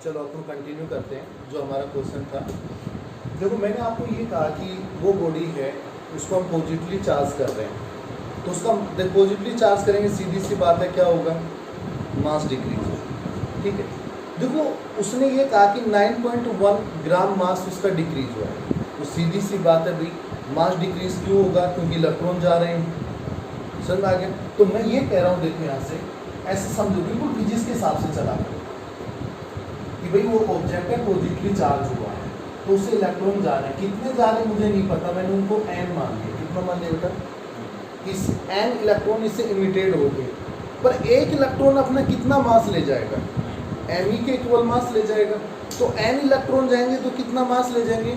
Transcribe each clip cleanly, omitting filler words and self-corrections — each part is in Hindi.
चलो अपन कंटिन्यू करते हैं जो हमारा क्वेश्चन था। देखो मैंने आपको ये कहा कि वो बॉडी है उसको हम पॉजिटिवली चार्ज कर रहे हैं, तो उसका पॉजिटिवली चार्ज करेंगे, सीधी सी बात है क्या होगा, मास डिक्रीज होगा। ठीक है, देखो उसने ये कहा कि 9.1 ग्राम मास उसका डिक्रीज हुआ है, तो सीधी सी बात है भाई मास डिक्रीज क्यों होगा, क्योंकि इलेक्ट्रॉन जा रहे हैं। समझ आ गया? तो मैं ये कह रहा हूँ, देखो यहाँ से ऐसे समझो, बिल्कुल फिजिक्स के हिसाब से चला करो कि भाई वो ऑब्जेक्ट है पॉजिटिवली चार्ज हुआ है, तो उससे इलेक्ट्रॉन जा रहे हैं, कितने जा रहे हैं मुझे नहीं पता, मैंने उनको n मान लिया। कितना मान लिया बेटा? इस n इलेक्ट्रॉन इससे इमिटेड हो गए, पर एक इलेक्ट्रॉन अपना कितना मास ले जाएगा, me के इक्वल मास ले जाएगा। तो n इलेक्ट्रॉन जाएंगे तो कितना मास ले जाएंगे,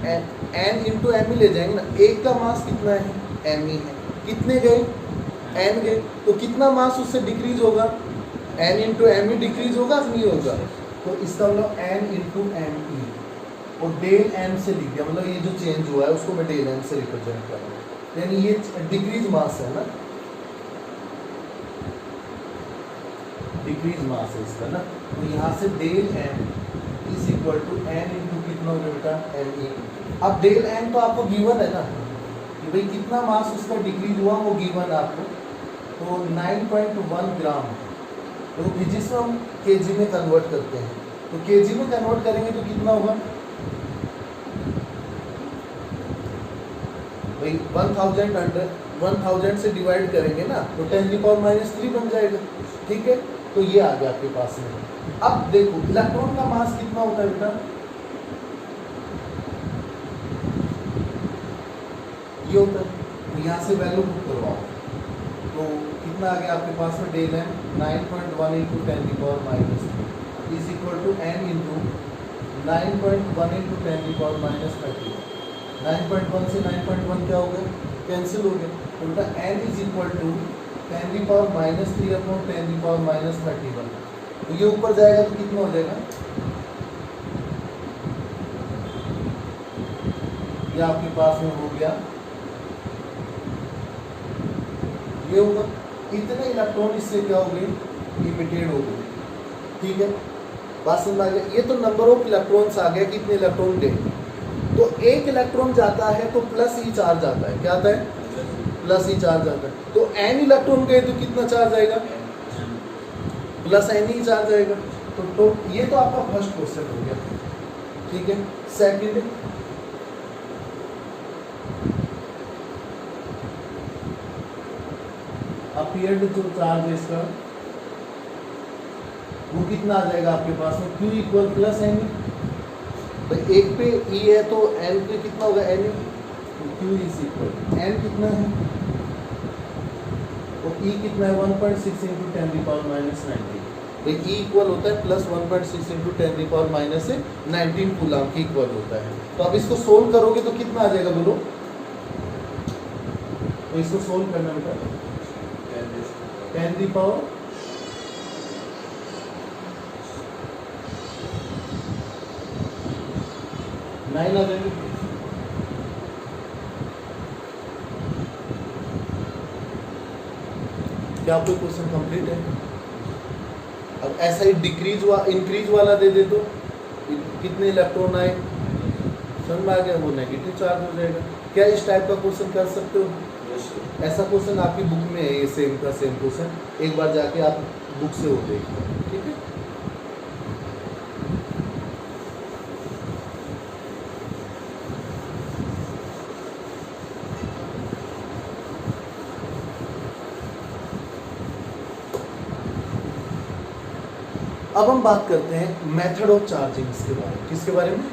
n इंटू एम ले जाएंगे ना। एक का मास कितना है, m है, कितने गए, n गए, तो कितना मास उससे डिक्रीज होगा, n इंटू एम डिक्रीज होगा नहीं होगा। तो इसका मतलब n इंटू एम ई, और डेल n से लिख दिया, मतलब ये जो चेंज हुआ है उसको मैं डेल n से रिप्रेजेंट कर रहा हूँ, यानी ये डिक्रीज मास है ना, डिक्रीज मास है इसका ना। तो यहाँ से del n is equal to n into कितना हो गया बेटा, एम ई। अब डेल n तो आपको गिवन है ना कि भाई कितना मास उसका डिक्रीज हुआ, वो गिवन है आपको। तो 9.1 ग्राम, तो फिजिक्स में हम केजी में कन्वर्ट करते हैं, तो केजी में कन्वर्ट करेंगे तो कितना होगा भाई, 1000 से डिवाइड करेंगे ना तो 10⁻³ बन जाएगा। ठीक है, तो ये आ गया आपके पास में। अब देखो इलेक्ट्रॉन का मास कितना होता है बेटा, ये होता है, तो यहाँ से वैल्यू पुट करवाओ, तो कितना आ गया आपके पास में, del n 9.1 into 10⁻³ is equal to n into 9.1 into 10⁻³ 9.1 से 9.1 क्या हो गया, कैंसिल हो गया, तो बेटा n is equal to 10⁻³ upon 10⁻31। तो ये ऊपर जाएगा तो कितना हो जाएगा, ये आपके पास में हो गया, ये होगा, इतने इलेक्ट्रॉन इससे क्या हो गए, इमिटेड हो गए। ठीक है, बात समझ आ गया? ये तो नंबर ऑफ इलेक्ट्रॉन्स आ गया, कितने इलेक्ट्रॉन गए। तो एक इलेक्ट्रॉन जाता है तो प्लस ही चार्ज आता है, क्या आता है, प्लस ही चार्ज आता है। तो n इलेक्ट्रॉन गए तो कितना चार्ज आएगा, प्लस n ही चार्ज आएगा। तो ये तो आपका फर्स्ट क्वेश्चन हो गया। ठीक है, सेकंड, अपीयर्ड जो चार्ज है इसका वो कितना आ जाएगा आपके पास में, Q इक्वल प्लस एन। तो एक पे E है तो N पे कितना होगा, N, तो Q इज इक्वल N कितना है, और E कितना है 1.6 इंटू 10⁻⁻19। तो E इक्वल होता है प्लस 1.6 इंटू 10⁻⁻19 कूलम के इक्वल होता है। तो अब इसको सोल्व करोगे तो कितना आ जाएगा बोलो, तो इसको सोल्व करना बेटा 10⁻⁹ आ जाएंगे। क्या आपको क्वेश्चन कंप्लीट है? अब ऐसा ही डिक्रीज हुआ, इंक्रीज वाला दे दे तो कितने इलेक्ट्रॉन आए, समझ में आ गया, वो नेगेटिव चार्ज हो जाएगा। क्या इस टाइप का क्वेश्चन कर सकते हो? ऐसा क्वेश्चन आपकी बुक में है, ये सेम का सेम क्वेश्चन, एक बार जाके आप बुक से हो देखिए। ठीक है, अब हम बात करते हैं मेथड ऑफ चार्जिंग के बारे में। किसके बारे में?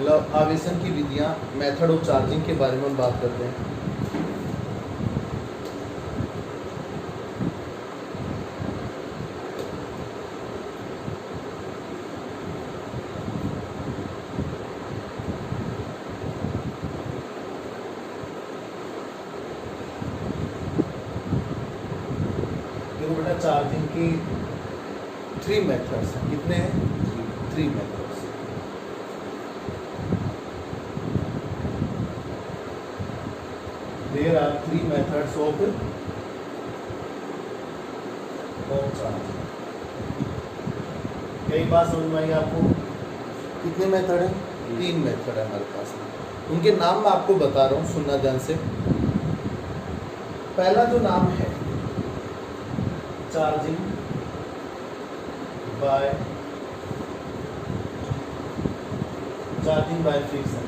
मतलब आवेशन की विधियां, मेथड ऑफ चार्जिंग के बारे में हम बात करते हैं। देखो बेटा चार्जिंग की 3 मेथड्स हैं, कितने हैं, 3 methods. There are 3 methods of charging. एक बात समझ में आई आपको? कितने मेथड हैं? 3 मेथड है हमारे पास में। उनके नाम मैं आपको बता रहा हूँ, सुनना ध्यान से। पहला जो नाम है चार्जिंग बाय फ्रिक्शन,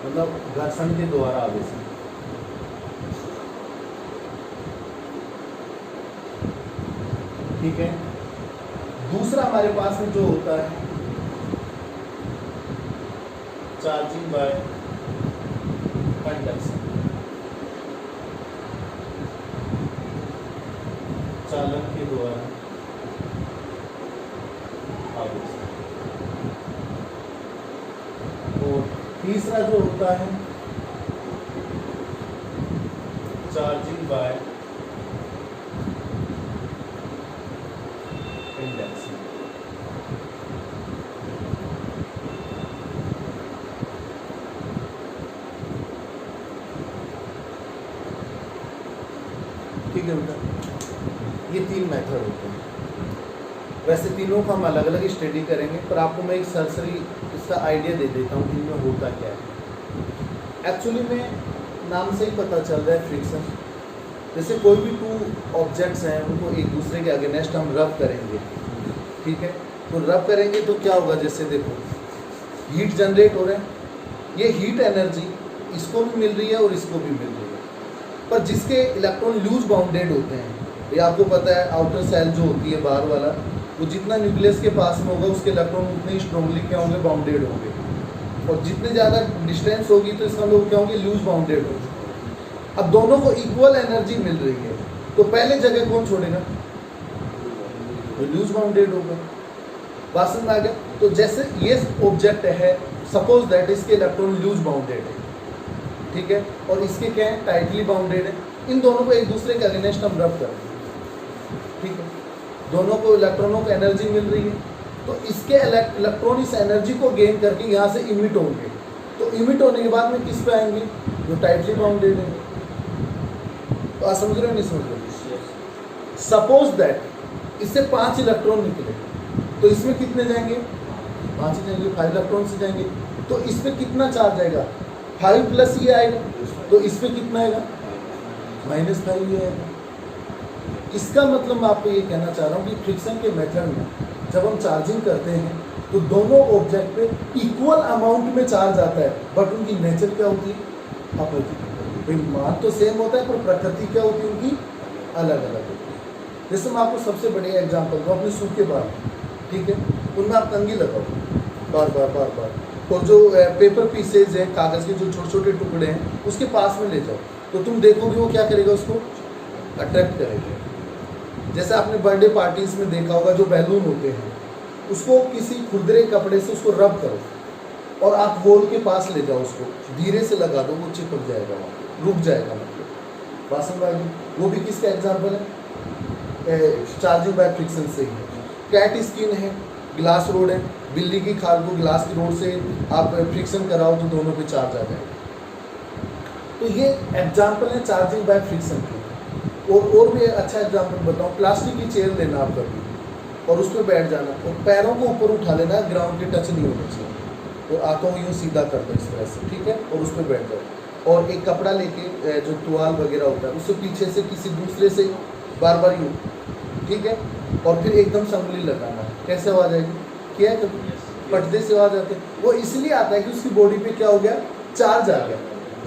मतलब घर्षण के द्वारा आवेशन। ठीक है। दूसरा हमारे पास में जो होता है चार्जिंग बाय कंडक्शन, चालन के द्वारा आवेश। और तीसरा जो होता है चार्जिंग बाय इंडक्शन। ठीक है बेटा, ये 3 मेथड होते हैं। वैसे तीनों को हम अलग अलग स्टडी करेंगे, पर आपको मैं एक सरसरी इसका आइडिया दे देता हूँ कि इनमें होता क्या है। एक्चुअली में नाम से ही पता चल रहा है फ्रिक्शन। जैसे कोई भी 2 ऑब्जेक्ट्स हैं, उनको एक दूसरे के अगेंस्ट हम रब करेंगे। ठीक है, तो रब करेंगे तो क्या होगा? जैसे देखो हीट जनरेट हो रहा है, ये हीट एनर्जी इसको भी मिल रही है और इसको भी मिल रही है। पर जिसके इलेक्ट्रॉन लूज बाउंडेड होते हैं, ये आपको पता है आउटर सेल जो होती है बाहर वाला, वो जितना न्यूक्लियस के पास में होगा उसके इलेक्ट्रॉन उतने ही स्ट्रॉन्गली क्या होंगे? बाउंडेड होंगे। और जितने ज़्यादा डिस्टेंस होगी तो इसका लोग क्या होंगे? लूज बाउंडेड होंगे। अब दोनों को इक्वल एनर्जी मिल रही है, तो पहले जगह कौन छोड़ेगा? तो लूज बाउंडेड होगा। बात समझ में आ गया? तो जैसे ये ऑब्जेक्ट है, सपोज दैट इसके इलेक्ट्रॉन लूज बाउंडेड है, ठीक है, और इसके क्या है? टाइटली बाउंडेड है। इन दोनों को एक दूसरे के अगेंस्ट हम रब करेंगे। ठीक है, दोनों को इलेक्ट्रॉनों को एनर्जी मिल रही है, तो इसके इलेक्ट्रॉन इस एनर्जी को गेन करके यहाँ से इमिट होंगे। तो इमिट होने के बाद में किस पे आएंगे? जो टाइटली बाउंडेड है। तो आप समझ रहे हो नहीं समझ रहे? सपोज दैट इससे 5 इलेक्ट्रॉन निकले, तो इसमें कितने जाएंगे? 5 ही जाएंगे, 5 इलेक्ट्रॉन से जाएंगे। तो इस पर कितना चार्ज आएगा? 5 प्लस ये आएगा, तो इस पर कितना आएगा? -5 ये आएगा। इसका मतलब मैं आपको ये कहना चाह रहा हूँ कि फ्रिक्शन के मेथड में जब हम चार्जिंग करते हैं तो दोनों ऑब्जेक्ट पे इक्वल अमाउंट में चार्ज आता है, बट उनकी नेचर क्या होती है? अपोजिट। भाई मान तो सेम होता है, पर प्रकृति क्या होती है उनकी? अलग अलग होती है। जैसे मैं आपको सबसे बढ़िया एग्जाम्पल दूँ, अपने सूखे बाल, ठीक है, उनमें आप कंघी लगाओ बार बार बार बार, और जो पेपर पीसेज हैं, कागज़ के जो छोटे छोटे टुकड़े हैं, उसके पास में ले जाओ, तो तुम देखोगे वो क्या करेगा? उसको अट्रैक्ट करेगा। जैसे आपने बर्थडे पार्टीज में देखा होगा, जो बैलून होते हैं उसको किसी खुरदरे कपड़े से उसको रब करो और आप वॉल के पास ले जाओ, उसको धीरे से लगा दो, वो चिपक जाएगा, वहाँ रुक जाएगा। मतलब बात समझ आएगी? वो भी किसका एग्जाम्पल है? चार्जिंग बाय फ्रिक्शन से ही। कैट स्किन है, ग्लास रोड है, बिल्ली की खाल को ग्लास की रोड से आप फ्रिक्शन कराओ तो दोनों पे चार्ज आ जाएगा। तो ये एग्जाम्पल है चार्जिंग बाय फ्रिक्शन की। और भी अच्छा एग्जाम्पल बताऊँ, प्लास्टिक की चेयर लेना आप कभी और उस पर बैठ जाना और पैरों को ऊपर उठा लेना, ग्राउंड के टच नहीं होना चाहिए, और आंखों को यूँ सीधा कर दो इस तरह से, ठीक है, और उस पर बैठ जाओ। और एक कपड़ा लेके जो तुआल वगैरह होता है उससे पीछे से किसी दूसरे से बार बार यूँ, ठीक है, और फिर एकदम से उंगली लगाना। कैसे आवाज़ आएगी? क्या है? कभी पटदे से आवाज़ आती है। वो इसलिए आता है कि उसकी बॉडी पे क्या हो गया? चार्ज आ गया,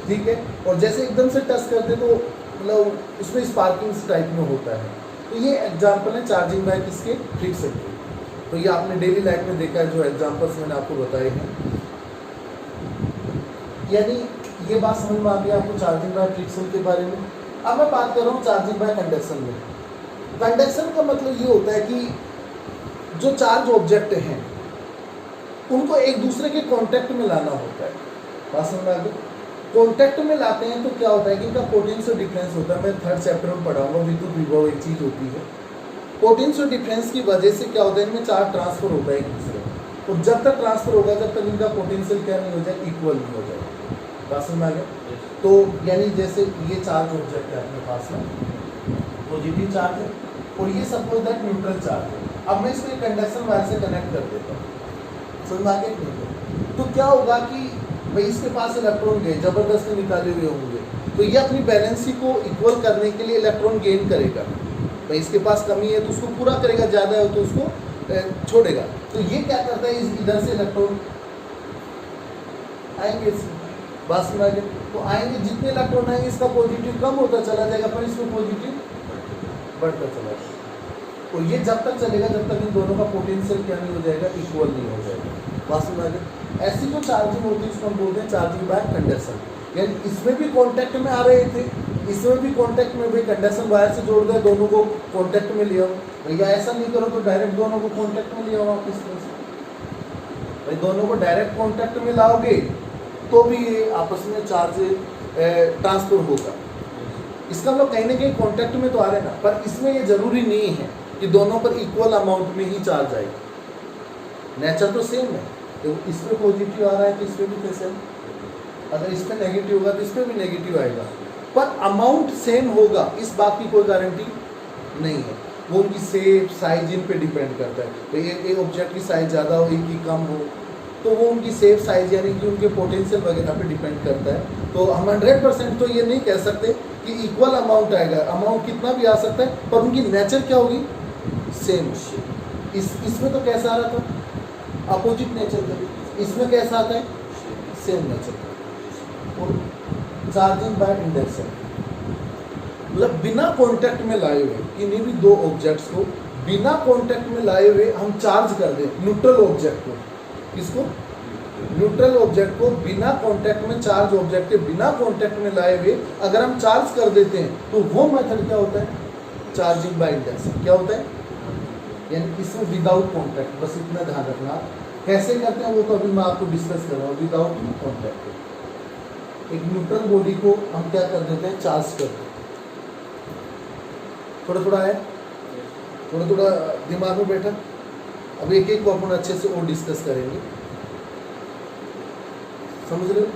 ठीक है। और जैसे एकदम से टच करते तो मतलब उसमें स्पार्किंग टाइप में होता है। तो ये एग्जाम्पल है चार्जिंग बाय किसके? फ्रिक्शन के। तो ये आपने डेली लाइफ में देखा है, जो एग्जाम्पल्स मैंने आपको बताए हैं। यानी ये बात समझ में आ गई आपको चार्जिंग बाय फ्रिक्शन के बारे में। अब मैं बात कर रहा हूँ चार्जिंग बाय कंडक्शन में। कंडक्शन का मतलब ये होता है कि जो चार्ज ऑब्जेक्ट हैं उनको एक दूसरे के कांटेक्ट में लाना होता है। बात समझ में आ गई? कांटेक्ट में लाते हैं तो क्या होता है कि इनका पोटेंशियल डिफरेंस होता है। मैं 3rd चैप्टर में पढ़ाऊंगा, विद्युत विभव एक चीज़ होती है। पोटेंशियल डिफरेंस की वजह से क्या होता है, इनमें चार्ज ट्रांसफर होता है एक दूसरे, और जब तक ट्रांसफर होगा जब तक इनका पोटेंशियल क्या नहीं हो जाए? इक्वल नहीं हो जाए। बात समझ में आ गया? तो यानी जैसे ये चार्ज ऑब्जेक्ट है अपने पास में, पॉजिटिव चार्ज है, और ये सपोज दैट न्यूट्रल चार्ज है। अब मैं इसको कंडक्शन वायर से कनेक्ट कर देता हूँ, समझ में आ गया नहीं? तो क्या होगा कि भाई इसके पास इलेक्ट्रॉन गए, जबरदस्ती निकाले हुए होंगे, तो ये अपनी बैलेंसी को इक्वल करने के लिए इलेक्ट्रॉन गेन करेगा। भाई इसके पास कमी है तो उसको पूरा करेगा, ज़्यादा है तो उसको छोड़ेगा। तो ये क्या करता है, इधर से इलेक्ट्रॉन आएंगे, बस में आगे तो आएंगे, जितने इलेक्ट्रॉन आएंगे इसका पॉजिटिव कम होता चला जाएगा, पर इसमें पॉजिटिव बढ़ता चला जाएगा। तो ये जब तक चलेगा जब तक इन दोनों का पोटेंशियल क्या नहीं हो जाएगा, इक्वल नहीं हो जाएगा। बस में आगे ऐसी जो चार्जिंग होती है उसको हम बोलते हैं चार्जिंग बाय कंडक्शन। यानी इसमें भी कांटेक्ट में आ रहे थे, इसमें भी कांटेक्ट में, भाई कंडक्शन वायर से जोड़ गए, दोनों को कांटेक्ट में लिया। भैया ऐसा नहीं करो तो डायरेक्ट दोनों को कांटेक्ट में लिया आप इस तरह से, भाई दोनों को डायरेक्ट कांटेक्ट में लाओगे तो भी ये आपस में चार्ज ट्रांसफर होगा। इसका मतलब कहीं ना कहीं कांटेक्ट में तो आ रहे ना, पर इसमें ये जरूरी नहीं है कि दोनों पर इक्वल अमाउंट में ही चार्ज आएगा। नेचर तो सेम है, तो इस पर पॉजिटिव आ रहा है तो इस पर भी कैसे, अगर इस पर नेगेटिव होगा तो इस पर भी नेगेटिव आएगा, पर अमाउंट सेम होगा इस बात की कोई गारंटी नहीं है। वो उनकी शेप साइज इन पे डिपेंड करता है। तो एक ऑब्जेक्ट की साइज ज़्यादा हो, एक की कम हो, तो वो उनकी शेप साइज यानी कि उनके पोटेंशियल वगैरह पे डिपेंड करता है। तो हम 100% तो ये नहीं कह सकते कि इक्वल अमाउंट आएगा, अमाउंट कितना भी आ सकता है, पर उनकी नेचर क्या होगी, सेम। इसमें तो कैसा आ रहा था, अपोजिट नेचर का, इसमें कैसा आता है, सेम नेचर का। और चार्जिंग बाय इंडक्शन मतलब बिना कांटेक्ट में लाए हुए किन्हीं भी दो ऑब्जेक्ट्स को बिना कांटेक्ट में लाए हुए हम चार्ज कर दें न्यूट्रल ऑब्जेक्ट को, किसको, न्यूट्रल ऑब्जेक्ट को बिना कांटेक्ट में, चार्ज ऑब्जेक्ट के बिना कांटेक्ट में लाए हुए अगर हम चार्ज कर देते हैं तो वो मेथड क्या होता है, चार्जिंग बाय इंडक्शन। क्या होता है, यानी इसमें विदाउट कांटेक्ट, बस इतना ध्यान रखना। कैसे करते हैं वो तो अभी मैं आपको डिस्कस कर रहा हूँ। विदाउट कांटेक्ट एक न्यूट्रल बॉडी को हम क्या कर देते हैं, चार्ज कर देते हैं। थोड़ा थोड़ा है, थोड़ा थोड़ा दिमाग में बैठा। अब एक एक को अपन अच्छे से और डिस्कस करेंगे, समझ रहे हो?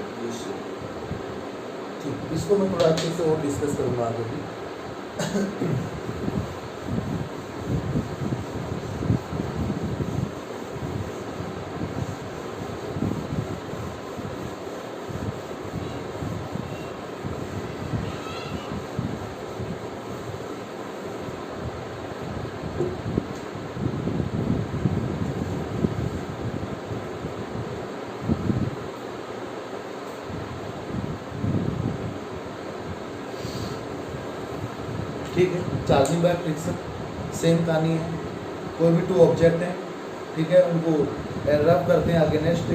ठीक, इसको मैं थोड़ा अच्छे से और डिस्कस करूँगा आगे भी। ठीक है, चार्जिंग बाय फ्रिक्शन सेम कहानी है। कोई भी टू ऑब्जेक्ट हैं, ठीक है, उनको रब करते हैं अगेंस्ट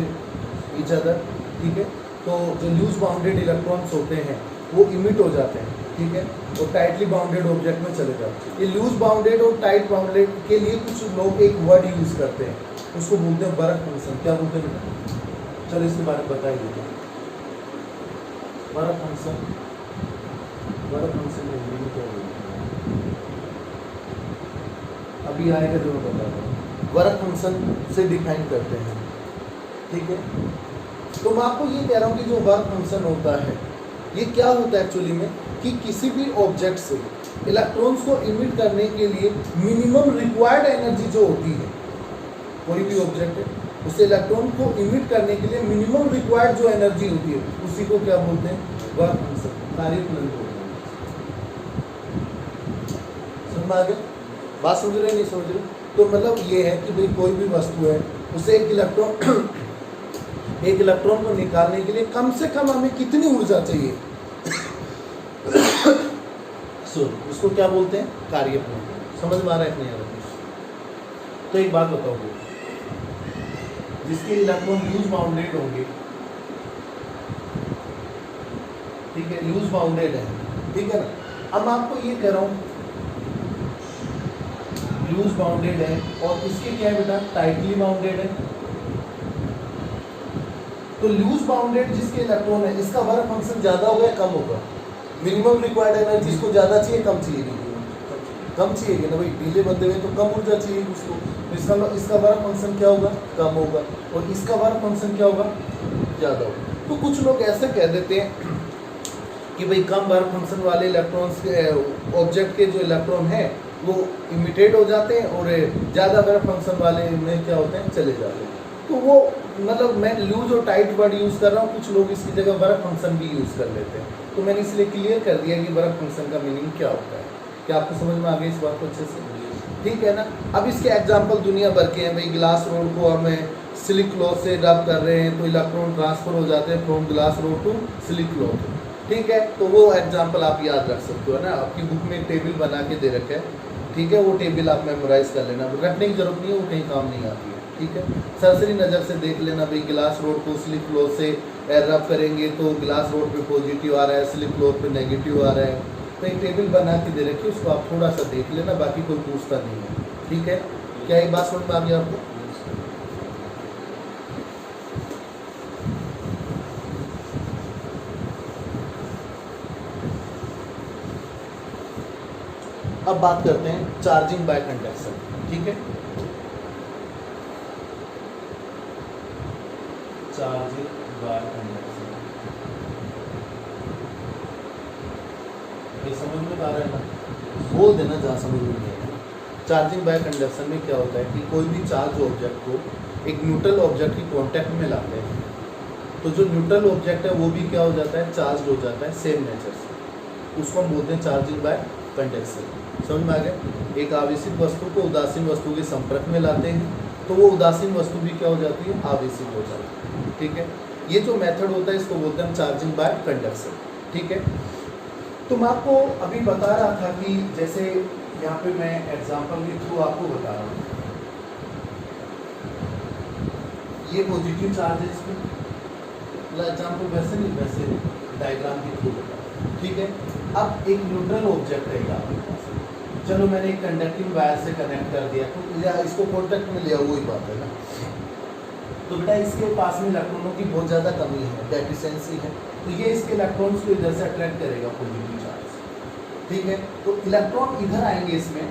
ईच अदर, ठीक है, तो जो लूज बाउंडेड इलेक्ट्रॉन्स होते हैं वो इमिट हो जाते हैं, ठीक है, और टाइटली बाउंडेड ऑब्जेक्ट में चले जाते हैं। ये लूज बाउंडेड और टाइट बाउंडेड के लिए कुछ लोग एक वर्ड यूज़ करते हैं, उसको बोलते हैं बर्क फंक्शन। क्या बोलते हैं बेटा, चलो इसके बारे में बताइए। बर्क फंक्शन, बर्क फंक्शन में क्या बोलते हैं, अभी आएगा जो मैं बता रहा हूँ। वर्क फंक्शन से डिफाइन करते हैं, ठीक है। तो मैं आपको ये कह रहा हूँ कि जो वर्क फंक्शन होता है ये क्या होता है एक्चुअली में, कि किसी भी ऑब्जेक्ट से इलेक्ट्रॉन्स को इमिट करने के लिए मिनिमम रिक्वायर्ड एनर्जी जो होती है, कोई भी ऑब्जेक्ट है उसे इलेक्ट्रॉन को इमिट करने के लिए मिनिमम रिक्वायर्ड जो एनर्जी होती है उसी को क्या बोलते हैं, वर्क फंक्शन, कार्यफलन बोलते हैं। समझ में आ गया, बात समझ रहे नहीं समझ रहे? तो मतलब ये है कि भाई कोई भी वस्तु है उसे एक इलेक्ट्रॉन को निकालने के लिए कम से कम हमें कितनी ऊर्जा चाहिए, उसको क्या बोलते हैं, कार्यफलन। समझ में आ रहा है नहीं आ रहा? तो एक बात बताओ, जिसके इलेक्ट्रॉन लूज बाउंडेड होंगे, ठीक है, लूज बाउंडेड है, ठीक है ना। अब मैं आपको ये कह रहा हूँ लूज बाउंडेड है और इसके क्या है बेटा, टाइटली बाउंडेड है। तो लूज बाउंडेड जिसके इलेक्ट्रॉन है इसका वर्क फंक्शन ज्यादा होगा या कम होगा, मिनिमम रिक्वायर्ड एनर्जी इसको ज्यादा चाहिए कम चाहिए, कम चाहिए ना भाई, ढीले बंदे हुए तो कम ऊर्जा चाहिए उसको, तो इसका वर्क फंक्शन क्या होगा, कम होगा, और इसका वर्क फंक्शन क्या होगा, ज़्यादा होगा। तो कुछ लोग ऐसे कह देते हैं कि भाई कम वर्क फंक्शन वाले इलेक्ट्रॉन्स के ऑब्जेक्ट के जो इलेक्ट्रॉन है वो इमिटेट हो जाते हैं और ज़्यादा बड़ा फंक्शन वाले में क्या होते हैं चले जाते हैं। तो वो मतलब मैं लूज और टाइट वर्ड यूज़ कर रहा हूँ, कुछ लोग इसकी जगह बड़ा फंक्शन भी यूज़ कर लेते हैं, तो मैंने इसलिए क्लियर कर दिया कि बड़ा फंक्शन का मीनिंग क्या होता है। क्या आपको समझ में आ गई इस बात को अच्छे से? ठीक है ना। अब इसके एग्जाम्पल दुनिया भर के हैं भाई। ग्लास रोड को हमें सिलिक क्लॉथ से रब कर रहे हैं तो इलेक्ट्रॉन ट्रांसफर हो जाते हैं फ्रॉम ग्लास रोड टू सिलिक क्लॉथ। ठीक है, तो वो एग्जाम्पल आप याद रख सकते हो ना। आपकी बुक में एक टेबल बना के दे रखा है, ठीक है, वो टेबल आप मेमोराइज कर लेना, रटने की जरूरत नहीं है, वो कहीं काम नहीं आती है। ठीक है, सरसरी नज़र से देख लेना भाई। ग्लास रोड को सिलिक क्लॉथ से रब करेंगे तो ग्लास रोड पे पॉजिटिव आ रहा है, सिलिक क्लॉथ पे नेगेटिव आ रहा है। तो एक टेबल बना के दे रखी है, उसको आप थोड़ा सा देख लेना, बाकी कोई पूछता नहीं है। ठीक है, क्या एक बात समझ में आ गया आपको? अब बात करते हैं चार्जिंग बाय कंडक्शन। ठीक है, चार्जिंग बाय कंडक्शन ये समझ में आ रहा है ना? बोल देना जहाँ समझ में नहीं है। चार्जिंग बाय कंडक्शन में क्या होता है कि कोई भी चार्ज ऑब्जेक्ट को एक न्यूट्रल ऑब्जेक्ट की कांटेक्ट में लाते हैं, तो जो न्यूट्रल ऑब्जेक्ट है वो भी क्या हो जाता है, चार्ज हो जाता है सेम नेचर से। उसको हम बोलते हैं चार्जिंग बाय कंडक्शन। समझ में आ गया? एक आवेशित वस्तु को उदासीन वस्तु के संपर्क में लाते हैं तो वो उदासीन वस्तु भी क्या हो जाती है, आवेशित हो जाती है। ठीक है, ये जो मेथड होता है इसको बोलते हैं चार्जिंग बाय कंडक्शन। ठीक है, तो मैं आपको अभी बता रहा था कि जैसे यहाँ पे मैं एग्जांपल के थ्रू आपको बता रहा हूँ, ये पॉजिटिव चार्ज है इसमें, एग्जाम्पल वैसे नहीं, वैसे डायग्राम के थ्रू बता रहा हूँ। ठीक है, अब एक न्यूट्रल ऑब्जेक्ट है आपके पास, चलो मैंने एक कंडक्टिंग वायर से कनेक्ट कर दिया तो या इसको कॉन्टेक्ट में लिया, वही बात है ना। तो बेटा इसके पास में इलेक्ट्रॉनों की बहुत ज़्यादा कमी है, डेफिशिएंसी है, तो ये इसके इलेक्ट्रॉन्स को इधर से अट्रैक्ट करेगा पॉजिटिव चार्ज। ठीक है, तो इलेक्ट्रॉन इधर आएंगे इसमें।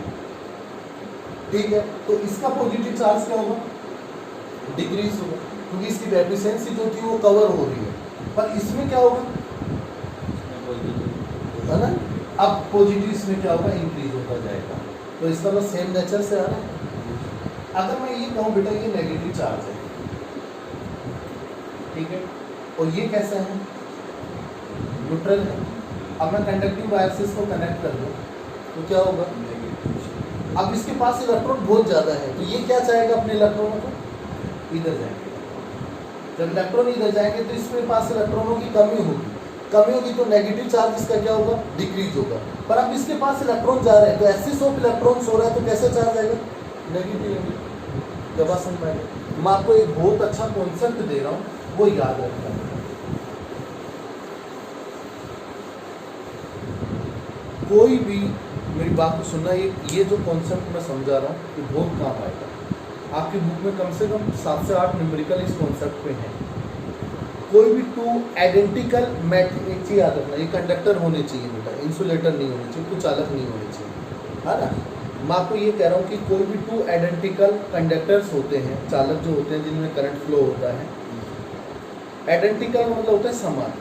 ठीक है, तो इसका पॉजिटिव चार्ज क्या होगा, डिक्रीज होगा, क्योंकि इसकी डेफिशिएंसी जो थी वो कवर हो रही है। पर इसमें क्या होगा, है ना, अब पॉजिटिव इसमें क्या होगा, इंक्रीज होता जाएगा। तो इसका मतलब सेम नेचर से आ रहा है। अगर मैं ये कहूँ बेटा ये नेगेटिव चार्ज है, ठीक है, और ये कैसा है, न्यूट्रल है। अब मैं कंडक्टिंग वायर से इसको कनेक्ट कर दूँ तो क्या होगा, अब इसके पास इलेक्ट्रॉन बहुत ज़्यादा है, तो ये क्या चाहेगा, अपने इलेक्ट्रॉनों को इधर जाएंगे। जब इलेक्ट्रॉन इधर जाएंगे तो इसके पास इलेक्ट्रॉनों की कमी होगी, तो नेगेटिव चार्ज इसका क्या होगा, डिक्रीज होगा। पर अब इसके पास इलेक्ट्रॉन जा रहे हैं तो एक्सिस ऑफ इलेक्ट्रॉन्स हो रहा है, तो कैसे चार्ज आएगा, नेगेटिव। जब आप समझ पाएंगे, मैं आपको एक बहुत अच्छा कॉन्सेप्ट दे रहा हूँ, वो याद रखना। कोई भी मेरी बात को सुनना, ये जो कॉन्सेप्ट मैं समझा रहा हूँ ये बहुत काम आएगा। आपकी बुक में कम से कम 7 से 8 न्यूमेरिकल इस कॉन्सेप्ट पे हैं। कोई भी टू आइडेंटिकल मेटल, एक चीज़ याद रखना, ये कंडक्टर होने चाहिए बेटा, इंसुलेटर नहीं होने चाहिए, कुछ चालक नहीं होने चाहिए, है ना। मैं आपको ये कह रहा हूँ कि कोई भी टू आइडेंटिकल कंडक्टर्स होते हैं, चालक जो होते हैं जिनमें करंट फ्लो होता है। आइडेंटिकल मतलब होता है समान,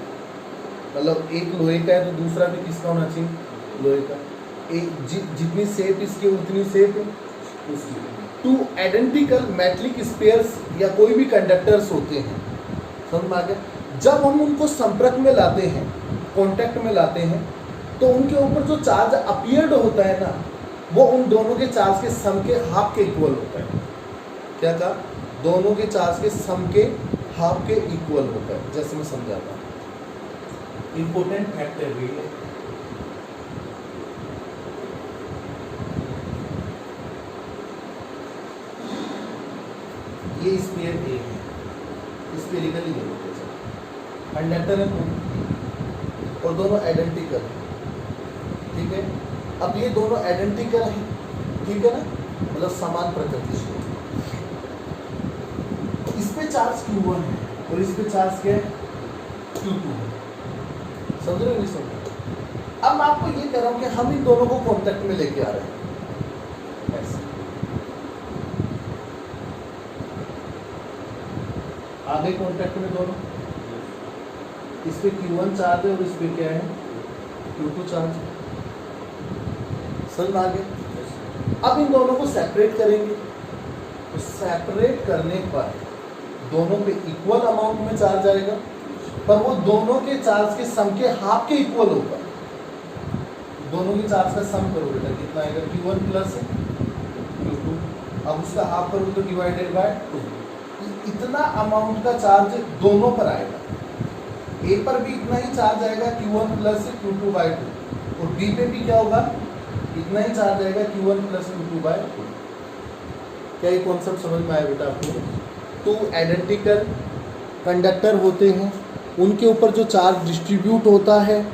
मतलब एक लोहे का है तो दूसरा भी किसका होना चाहिए, लोहे का। एक जितनी शेप इसकी उतनी शेप उसकी। टू आइडेंटिकल मेटलिक स्पेयर्स या कोई भी कंडक्टर्स होते हैं, समझ में आ गया। जब हम उनको संपर्क में लाते हैं, कांटेक्ट में लाते हैं, तो उनके ऊपर जो चार्ज अपीयर्ड होता है ना, वो उन दोनों के चार्ज के सम के हाफ के इक्वल होता है। क्या कहा, दोनों के चार्ज के सम के हाफ के इक्वल होता है, जैसे मैं समझाता हूँ। इंपॉर्टेंट फैक्ट है ये। ये स्फीयर ए है, स्फेरिकली है, कंडक्टर है और दोनों आइडेंटिकल है। ठीक है, अब ये दोनों आइडेंटिकल हैं, ठीक है ना, मतलब समान प्रकृति से। इस पे चार्ज Q1 है और इस पे चार्ज क्या है, Q2 है। समझ रहे हो नहीं समझ रहे? अब मैं आपको ये कह रहा हूँ कि हम इन दोनों को कॉन्टेक्ट में लेके आ रहे हैं, ऐसे आगे कॉन्टेक्ट में दोनों। इस पे Q1 चार्ज है और इस पे क्या है, Q2 चार्ज। समझ में आ गया? अब इन दोनों को सेपरेट करेंगे, तो सेपरेट करने पर दोनों पे इक्वल अमाउंट में चार्ज आएगा, पर वो दोनों के चार्ज के सम के हाफ के इक्वल होगा। दोनों के चार्ज का सम करो बेटा, कितना आएगा Q1 प्लस Q2, अब उसका हाफ करो तो डिवाइडेड बाय 2। इतना अमाउंट का चार्ज दोनों पर आएगा, ए पर भी इतना ही चार्ज आएगा Q1 प्लस Q2 बाय 2, और बी पे भी क्या होगा, इतना ही चार्ज आएगा Q1 प्लस Q2 बाय 2। क्या ये कॉन्सेप्ट समझ में आया बेटा आपको? टू आइडेंटिकल कंडक्टर होते हैं, उनके ऊपर जो चार्ज डिस्ट्रीब्यूट होता है,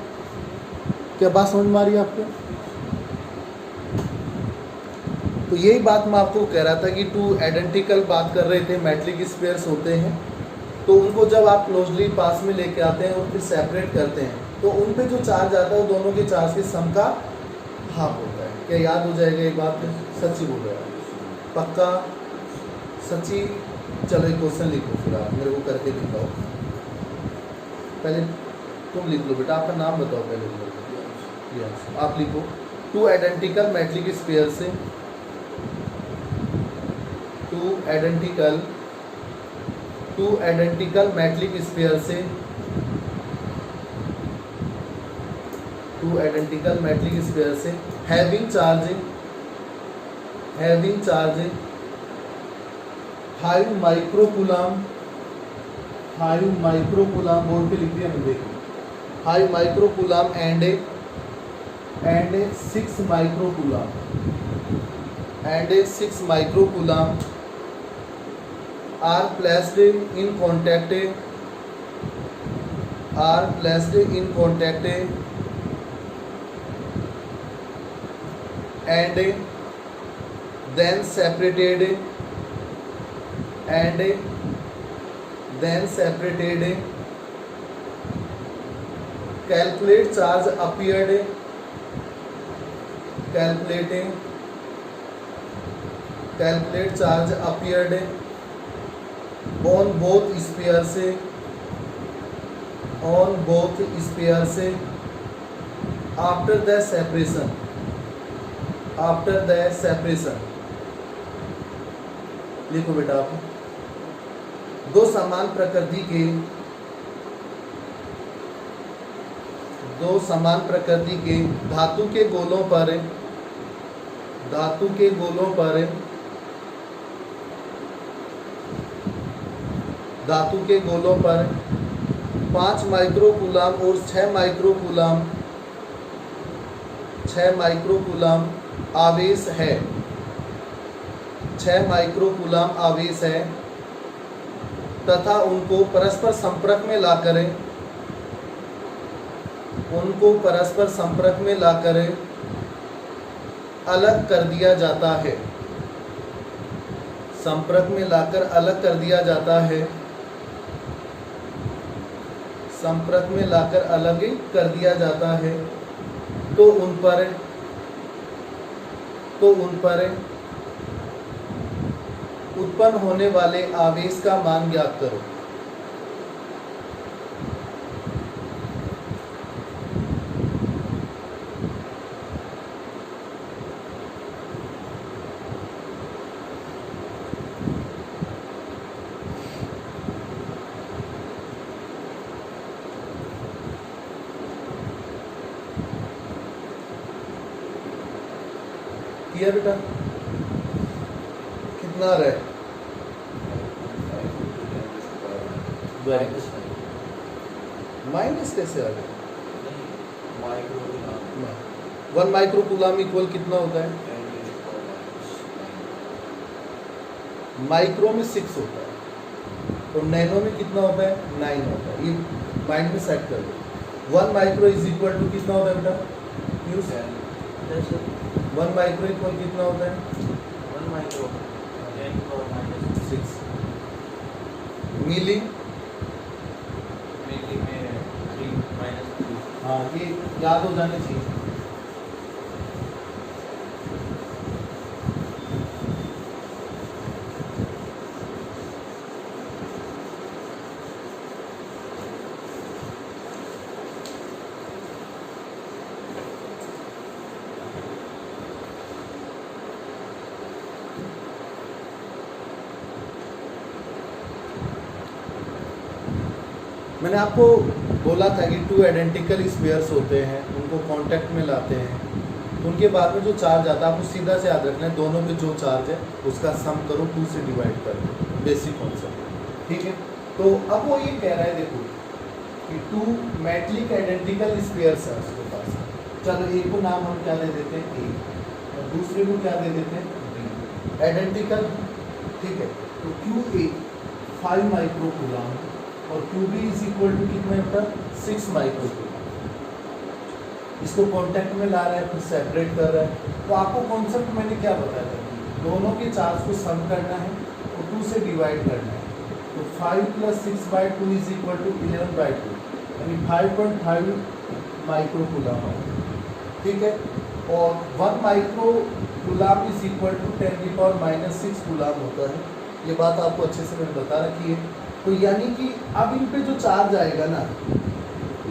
क्या बात समझ में आ रही है आपको? तो यही बात मैं आपको कह रहा था कि टू आइडेंटिकल बात कर रहे थे, मेट्रिक स्पेयर्स होते हैं, तो उनको जब आप क्लोजली पास में लेके आते हैं और फिर सेपरेट करते हैं, तो उन पे जो चार्ज आता है वो दोनों के चार्ज के सम का हाफ होता है। क्या याद हो जाएगा ये बात? सच्ची बोल रहा है, पक्का सच्ची? चलो एक क्वेश्चन लिखो, फिर आप मेरे को करके दिखाओ। पहले तुम लिख लो बेटा, आपका नाम बताओ पहले। यस, आप लिखो टू आइडेंटिकल मेट्रिक स्पेयर से, टू आइडेंटिकल मेट्रिक स्पेयर से, टू आइडेंटिकल मेट्रिक स्पेयर से having charge 5 microcoulomb, 5 microcoulomb board पे लिख दिया मैंने, देखो 5 microcoulomb and 6 microcoulomb and 6 microcoulomb are placed in contact and then separated calculate charge appeared calculate charge appeared on both spheres after the separation लिखो बेटा आप, दो समान प्रकृति के धातु के गोलों पर 5 माइक्रोकूलम और 6 माइक्रोकूलम आवेश है, 6 माइक्रोकूलम आवेश है, तथा उनको परस्पर संपर्क में लाकर अलग कर दिया जाता है, तो उन पर उत्पन्न होने वाले आवेश का मान ज्ञात करो। किया बेटा? कितना रहे? माइनस कैसे आ गया? 1 माइक्रोकूलम इक्वल कितना होता है? माइक्रो में 6 होता है, और नैनो में कितना होता है? 9 होता है। ये माइंड में सेट कर दो। 1 माइक्रो इज इक्वल टू कितना होता है बेटा? 1 माइक्रो इक्वल कितना होता है? 1 माइक्रो 6 मिली में 3 -3। हाँ, ये याद हो जाने चाहिए। मैंने आपको बोला था कि 2 आइडेंटिकल स्फीयर्स होते हैं, उनको कांटेक्ट में लाते हैं तो उनके बाद में जो चार्ज आता है आपको सीधा से याद रखना है, दोनों पे जो चार्ज है उसका सम करो 2 से डिवाइड करो, बेसिक कॉन्सेप्ट। ठीक है, तो अब वो ये कह रहा है देखो कि 2 मेटलिक आइडेंटिकल स्फीयर्स है उसके पास। चलो एक को नाम हम क्या दे देते हैं ए और दूसरे को क्या दे देते हैं बी, आइडेंटिकल। ठीक है, तो क्यू ए 5 माइक्रो कूलम और Q B is equal to कितना होता है 6 माइक्रो कूलम। इसको कांटेक्ट में ला रहा है, फिर सेपरेट कर रहा है। तो आपको कॉन्सेप्ट मैंने क्या बताया था, दोनों के चार्ज को सम करना है और 2 से डिवाइड करना है। तो 5 + 6/2 इज इक्वल टू 11/2 यानी 5.5 माइक्रो कूलम है। ठीक है, और 1 micro coulomb is equal to 10⁻⁻6 coulomb होता है। ये बात आपको अच्छे से मैंने बता रखी है। तो यानी कि अब इन पे जो चार्ज आएगा ना,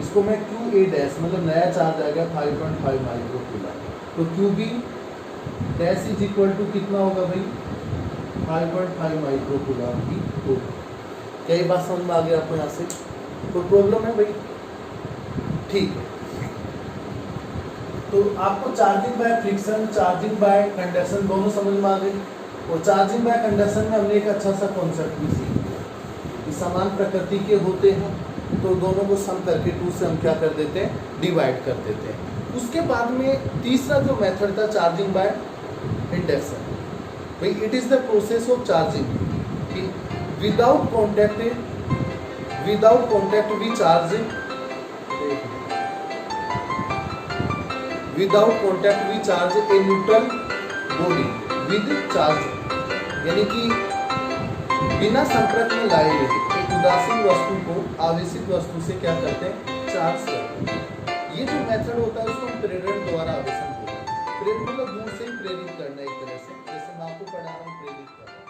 इसको मैं QA डैश मतलब नया चार्ज आएगा 5.5 माइक्रो कूलम। तो QB dash is equal to कितना होगा भाई 5.5 माइक्रो कूलम की होगा। क्या ये बात समझ में आ गया आपको? यहाँ से कोई प्रॉब्लम है भाई? ठीक है, तो आपको charging by friction, charging by conduction दोनों समझ में आ गई। और चार्जिंग बाय कंडक्शन में हमने एक अच्छा सा कॉन्सेप्ट भी सीख लिया कि समान प्रकृति के होते हैं तो दोनों को सम करके 2 से हम क्या कर देते हैं, डिवाइड कर देते हैं। उसके बाद में तीसरा जो मेथड था चार्जिंग बाय इंडक्शन, भाई it is the process of charging कि without contact we charge, without contact we charge a neutral body with charge, यानी कि बिना संपर्क में लाए हुए एक उदासीन वस्तु को आवेशित वस्तु से क्या करते हैं, चार्ज करते हैं। ये जो मेथड होता है उसको हम प्रेरण द्वारा आवेशन बोलते हैं। प्रेरण मतलब दूर से ही प्रेरित करना, एक तरह से जैसे मैं आपको पढ़ा रहा हूँ प्रेरित करना।